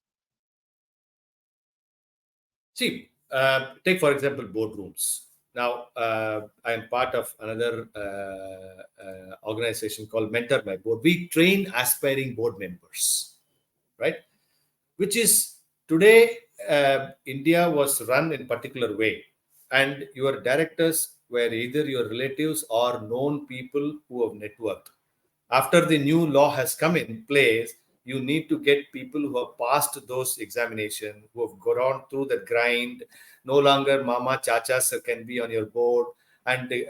See, take for example boardrooms. Now, I am part of another organization called Mentor My Board. We train aspiring board members, right? Which is today, India was run in particular way, and your directors were either your relatives or known people who have net worth. After the new law has come in place, you need to get people who have passed those examinations, who have gone through the grind. No longer mama chachas can be on your board, and the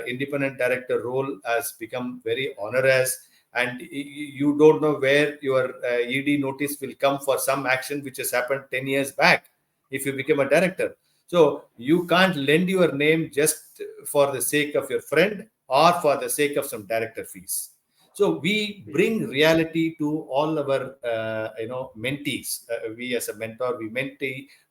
independent director role has become very onerous. And you don't know where your ED notice will come for some action which has happened 10 years back if you become a director. So you can't lend your name just for the sake of your friend or for the sake of some director fees. So we bring reality to all our mentees. We as a mentor, we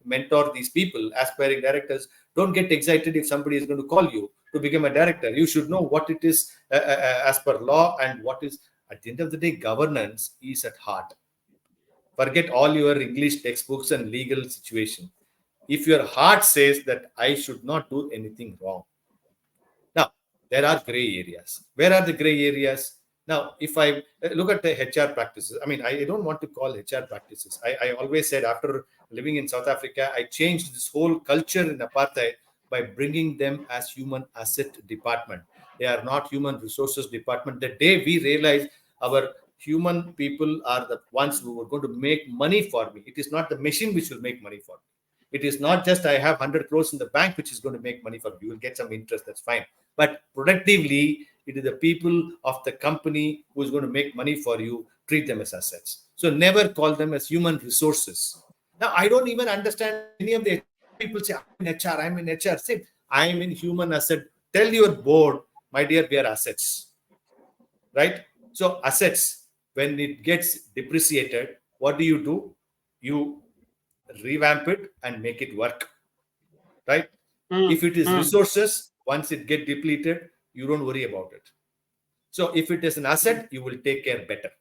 mentor these people, aspiring directors. Don't get excited if somebody is going to call you to become a director. You should know what it is as per law, and what is, at the end of the day, governance is at heart. Forget all your English textbooks and legal situation. If your heart says that I should not do anything wrong, now, there are gray areas. Where are the gray areas? Now, if I look at the HR practices, I mean, I don't want to call HR practices. I always said after living in South Africa, I changed this whole culture in apartheid by bringing them as human asset department. They are not human resources department. The day we realize our human people are the ones who are going to make money for me, it is not the machine which will make money for me. It is not just I have 100 crores in the bank which is going to make money for you. You will get some interest, that's fine. But productively, it is the people of the company who is going to make money for you. Treat them as assets. So never call them as human resources. Now, I don't even understand many of the HR people say, I'm in HR, I'm in HR. Say, I'm in human asset. Tell your board, my dear, we are assets, right? So assets, when it gets depreciated, what do? You revamp it and make it work, right? mm, If it is mm, resources, once it get depleted, you don't worry about it. So if it is an mm. asset, you will take care better.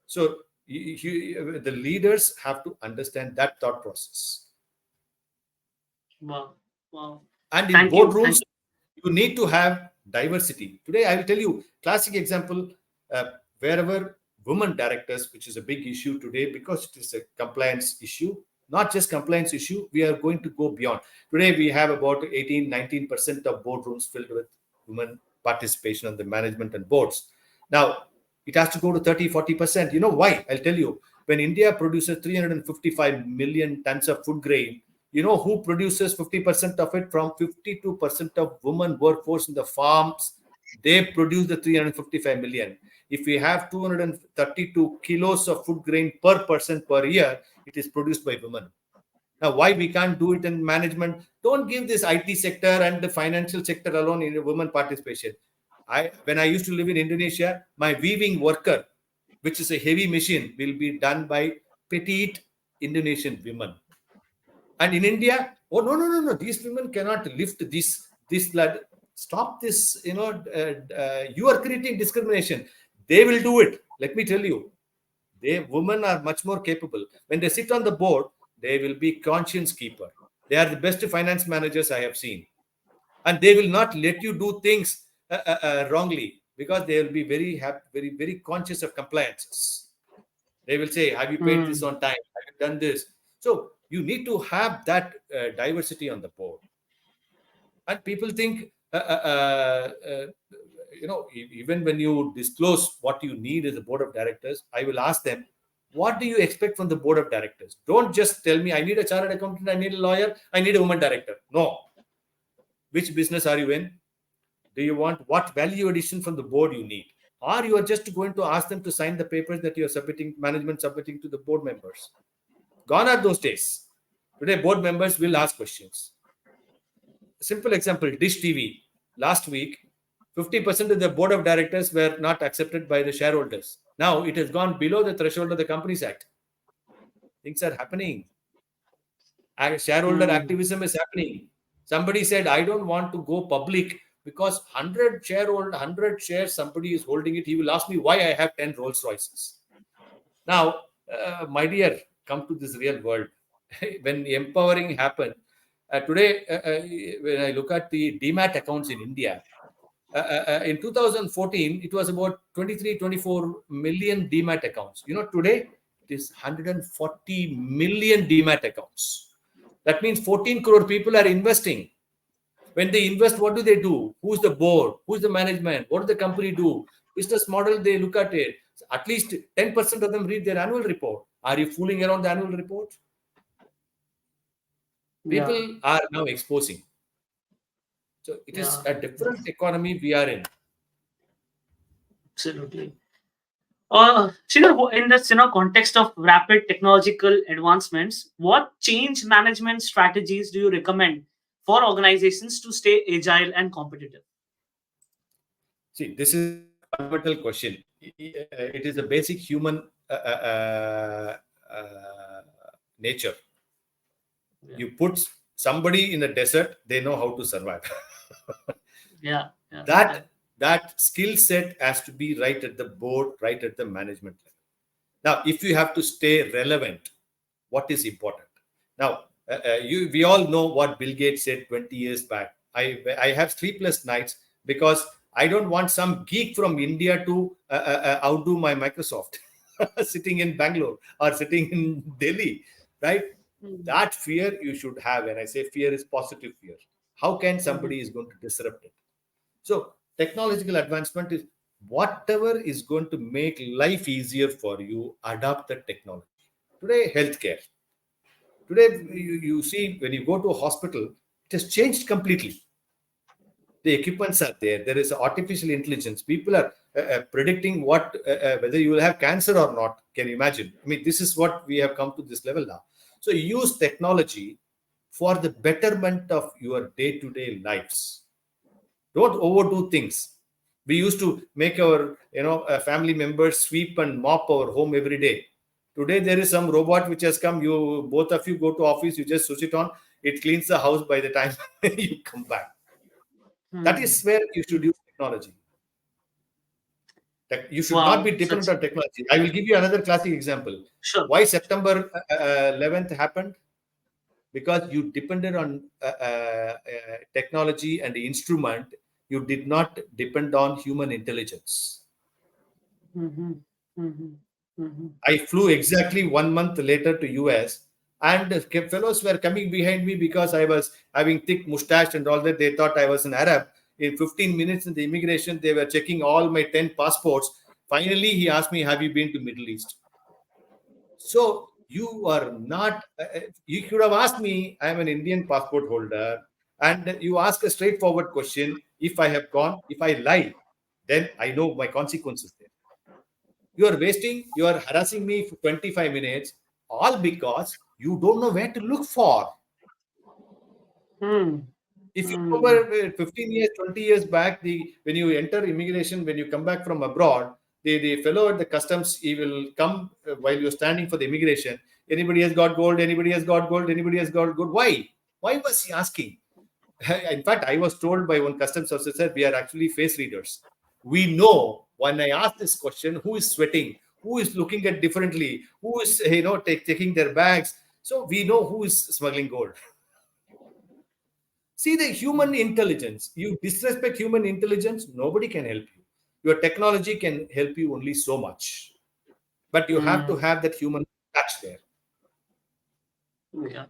So the leaders have to understand that thought process. Wow. Wow. And in Thank you. boardrooms, you need to have diversity. Today, I will tell you classic example, uh, wherever women directors, which is a big issue today because it is a compliance issue, not just compliance issue, we are going to go beyond. Today, we have about 18-19% of boardrooms filled with women participation on the management and boards. Now, it has to go to 30-40%. You know why? I'll tell you. When India produces 355 million tons of food grain, you know who produces 50% of it? From 52% of women workforce in the farms, they produce the 355 million. If we have 232 kilos of food grain per person per year, it is produced by women. Now, why we can't do it in management? Don't give this IT sector and the financial sector alone in women participation. When I used to live in Indonesia, my weaving worker, which is a heavy machine, will be done by petite Indonesian women. And in India, oh no, no, no, no, these women cannot lift this blood. Stop this, you are creating discrimination. They will do it. Let me tell you, women are much more capable. When they sit on the board, they will be conscience keeper. They are the best finance managers I have seen. And they will not let you do things wrongly because they will be very happy, very, very conscious of compliances. They will say, have you paid this Mm, on time? Have you done this? So you need to have that diversity on the board. And people think, even when you disclose what you need as a board of directors, I will ask them, what do you expect from the board of directors? Don't just tell me, I need a chartered accountant, I need a lawyer, I need a woman director. No. Which business are you in? Do you want what value addition from the board you need? Or you are just going to ask them to sign the papers that you are submitting, management submitting to the board members? Gone are those days. Today, board members will ask questions. Simple example, Dish TV. Last week, 50% of the board of directors were not accepted by the shareholders. Now it has gone below the threshold of the Companies Act. Things are happening. Shareholder mm. activism is happening. Somebody said, I don't want to go public because 100 shares, somebody is holding it. He will ask me why I have 10 Rolls Royces. Now, my dear, come to this real world. When empowering happened, today, when I look at the demat accounts in India, in 2014, it was about 23, 24 million demat accounts. Today, it is 140 million demat accounts. That means 14 crore people are investing. When they invest, what do they do? Who's the board? Who's the management? What does the company do? Business model, they look at it. At least 10% of them read their annual report. Are you fooling around the annual report? Yeah. People are now exposing. So it is Yeah. a different economy we are in. Absolutely. Sridhar, in this context of rapid technological advancements, what change management strategies do you recommend for organizations to stay agile and competitive? See, this is a fundamental question. It is a basic human nature. Yeah. You put somebody in a desert, they know how to survive. Yeah. Yeah. Yeah. that skill set has to be right at the board, right at the management level. Now, if you have to stay relevant, what is important? Now, we all know what Bill Gates said 20 years back. I have sleepless nights because I don't want some geek from India to outdo my Microsoft sitting in Bangalore or sitting in Delhi, right? Mm. That fear you should have. And I say fear is positive fear. How can Mhm. somebody is going to disrupt it? So technological advancement is whatever is going to make life easier for you, adopt the technology. Today, healthcare. Today, you see, when you go to a hospital, it has changed completely. The equipments are there. There is artificial intelligence. People are predicting whether you will have cancer or not. Can you imagine? I mean, this is what we have come to this level now. So use technology for the betterment of your day-to-day lives. Don't overdo things. We used to make our family members sweep and mop our home every day. Today there is some robot which has come. You both of you go to office. You just switch it on. It cleans the house by the time you come back. That Hmm. is where you should use technology. You should not Wow, be dependent such on technology. I will give you another classic example. sure. Why September 11th happened? Because you depended on technology and the instrument. You did not depend on human intelligence. Mm-hmm. Mm-hmm. Mm-hmm. I flew exactly 1 month later to US, and the fellows were coming behind me because I was having thick mustache and all that. They thought I was an Arab. In 15 minutes in the immigration, they were checking all my 10 passports. Finally, he asked me, "Have you been to Middle East?" So you are not. You could have asked me. I am an Indian passport holder, and you ask a straightforward question. If I have gone, if I lie, then I know my consequences there. You are harassing me for 25 minutes, all because you don't know where to look for. Hmm. If you Hmm. remember 15 years, 20 years back, when you enter immigration, when you come back from abroad, the fellow at the customs, he will come while you're standing for the immigration. Anybody has got gold? Anybody has got gold? Anybody has got gold? Why? Why was he asking? In fact, I was told by one customs officer, we are actually face readers. We know when I ask this question, who is sweating, who is looking at differently, who is taking their bags. So we know who is smuggling gold. See the human intelligence. You disrespect human intelligence, nobody can help you. Your technology can help you only so much, but you have to Hmm. have that human touch there. Yeah.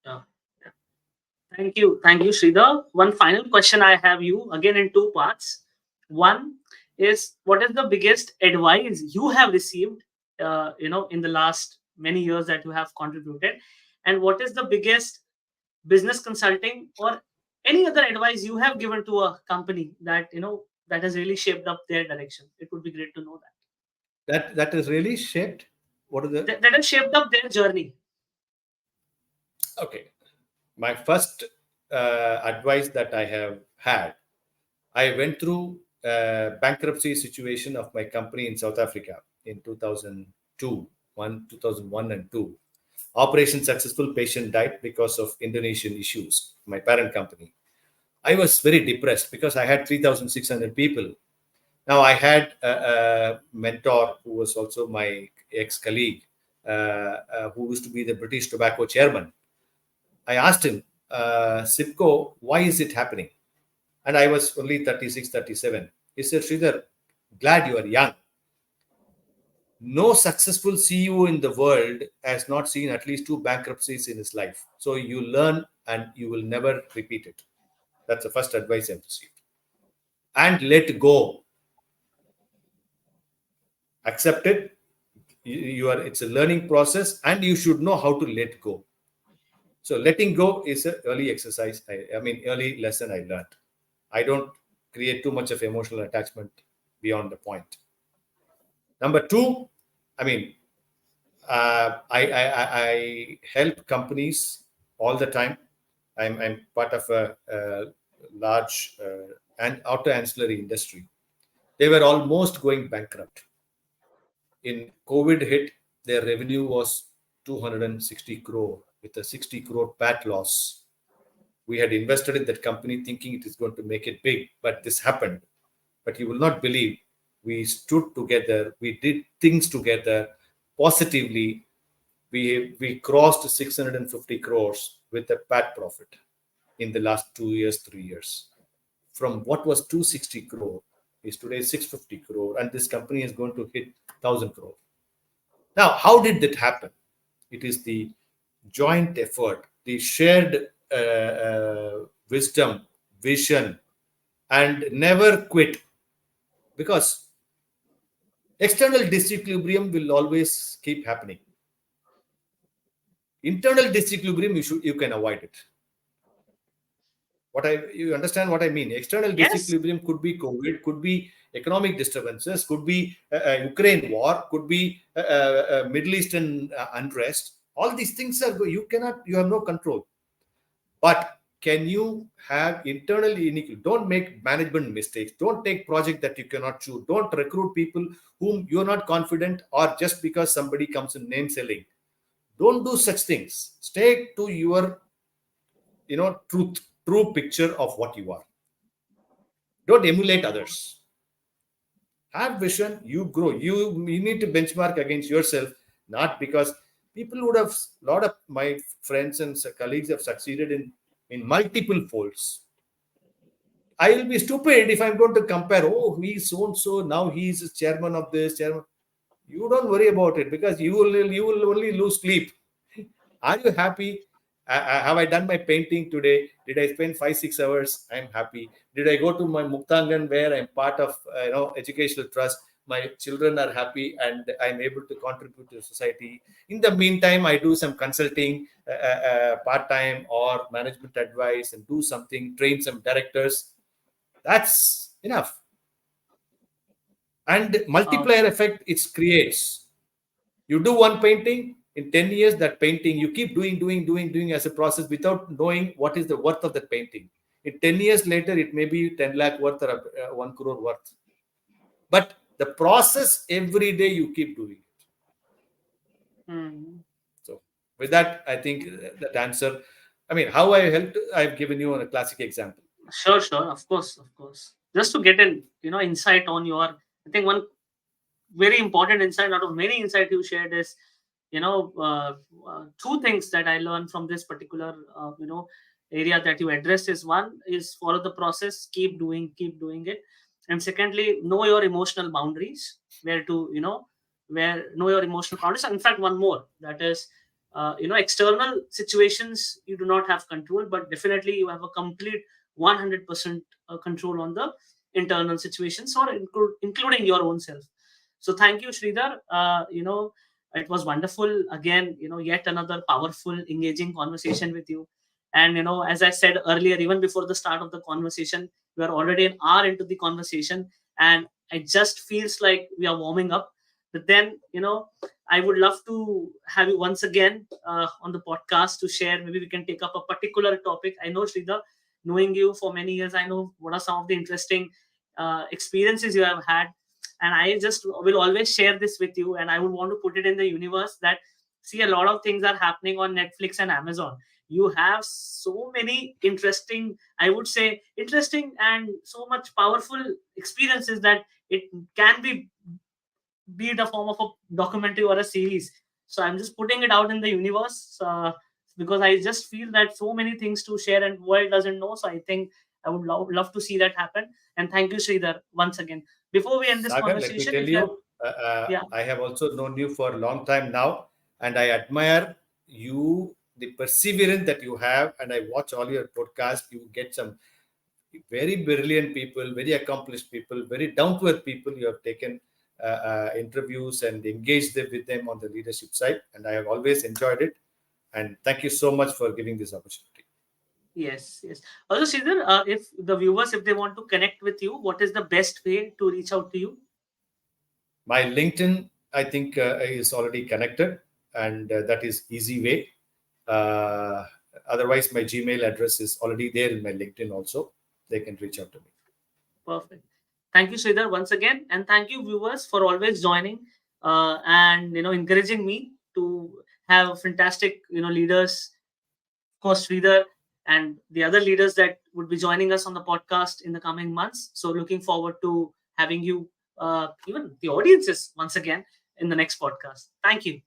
Yeah. Thank you, Sridhar. One final question I have you again in two parts. One is, what is the biggest advice you have received, in the last many years that you have contributed, and what is the biggest business consulting or any other advice you have given to a company that that has really shaped up their direction? It would be great to know That is really shaped. What are the that has shaped up their journey. okay? My first advice that I have had, I went through a bankruptcy situation of my company in South Africa in 2002, 2001 and 2. Operation successful, patient died because of Indonesian issues, my parent company. I was very depressed because I had 3,600 people. Now I had a mentor who was also my ex-colleague, who used to be the British Tobacco chairman. I asked him, Sipco, why is it happening? And I was only 36, 37. He said, Sridhar, glad you are young. No successful CEO in the world has not seen at least two bankruptcies in his life. So you learn and you will never repeat it. That's the first advice I've received. And let go. Accept it. It's a learning process and you should know how to let go. So letting go is an early exercise. Early lesson I learned. I don't create too much of emotional attachment beyond the point. Number two, I mean, I help companies all the time. I'm part of a large and auto ancillary industry. They were almost going bankrupt. In COVID hit, their revenue was 260 crore with a 60 crore PAT loss. We had invested in that company thinking it is going to make it big, but this happened. But you will not believe, we stood together, we did things together positively. We crossed 650 crores with a PAT profit in the last 2 years, 3 years. From what was 260 crore is today 650 crore, and this company is going to hit 1,000 crore. Now, how did that happen? It is the joint effort, the shared wisdom, vision, and never quit. Because external disequilibrium will always keep happening. Internal disequilibrium, you can avoid it. You understand what I mean? External Yes. disequilibrium could be COVID, could be economic disturbances, could be Ukraine war, could be Middle Eastern unrest. All these things you have no control. But can you have internal inequality? Don't make management mistakes. Don't take project that you cannot choose. Don't recruit people whom you're not confident, or just because somebody comes in name selling. Don't do such things. Stay to your true picture of what you are. Don't emulate others. Have vision, you grow. You need to benchmark against yourself, not because people would have, a lot of my friends and colleagues have succeeded in multiple folds. I will be stupid if I'm going to compare. Oh, he's so and so, now he's chairman of this, chairman. You don't worry about it, because you will only lose sleep. Are you happy? Have I done my painting today? Did I spend 5 6 hours? I'm happy. Did I go to my Muktangan, where I'm part of educational trust? My children are happy and I'm able to contribute to society. In the meantime, I do some consulting, part time, or management advice, and do something, train some directors. That's enough. And Uh, multiplier effect it creates. You do one painting, in 10 years, that painting, you keep doing as a process, without knowing what is the worth of that painting. In 10 years later, it may be 10 lakh worth, or 1 crore worth. But the process, every day you keep doing it. hmm. So with that, I think that answer, I mean, how I helped, I've given you a classic example. Sure, sure. Of course, of course. Just to get an insight on your, I think one very important insight out of many insight you shared is, you know uh, two things that I learned from this particular area that you addressed is, one is follow the process, keep doing it, and secondly, know your emotional boundaries, where to where know your emotional boundaries. And in fact, one more, that is, external situations you do not have control, but definitely you have a complete 100% control on the internal situations, or including your own self. So thank you, Sridhar. It was wonderful. Again, yet another powerful, engaging conversation with you. And as I said earlier, even before the start of the conversation, we are already an hour into the conversation, and it just feels like we are warming up. But then, I would love to have you once again on the podcast to share. Maybe we can take up a particular topic. I know, Sridhar, knowing you for many years, I know what are some of the interesting experiences you have had, and I just will always share this with you, and I would want to put it in the universe that, see, a lot of things are happening on Netflix and Amazon. You have so many interesting, I would say, interesting and so much powerful experiences that it can be the form of a documentary or a series. So I'm just putting it out in the universe, because I just feel that so many things to share and world doesn't know. So I think I would love to see that happen. And thank you, Sridhar, once again. Before we end this Sagar, let me conversation, tell if you have, you, yeah, I have also known you for a long time now, and I admire you, the perseverance that you have. And I watch all your podcasts. You get some very brilliant people, very accomplished people, very down to earth people. You have taken interviews and engaged with them on the leadership side, and I have always enjoyed it. And thank you so much for giving this opportunity. yes, yes. Also, Sridhar, if the viewers, if they want to connect with you, what is the best way to reach out to you? My LinkedIn, I think, is already connected, and that is easy way. Uh, Otherwise, my Gmail address is already there in my LinkedIn also. They can reach out to me. Perfect. Thank you, Sridhar, once again, and thank you, viewers, for always joining and encouraging me to have fantastic leaders, of course, Sridhar, and the other leaders that would be joining us on the podcast in the coming months. So, looking forward to having you, even the audiences, once again in the next podcast. Thank you.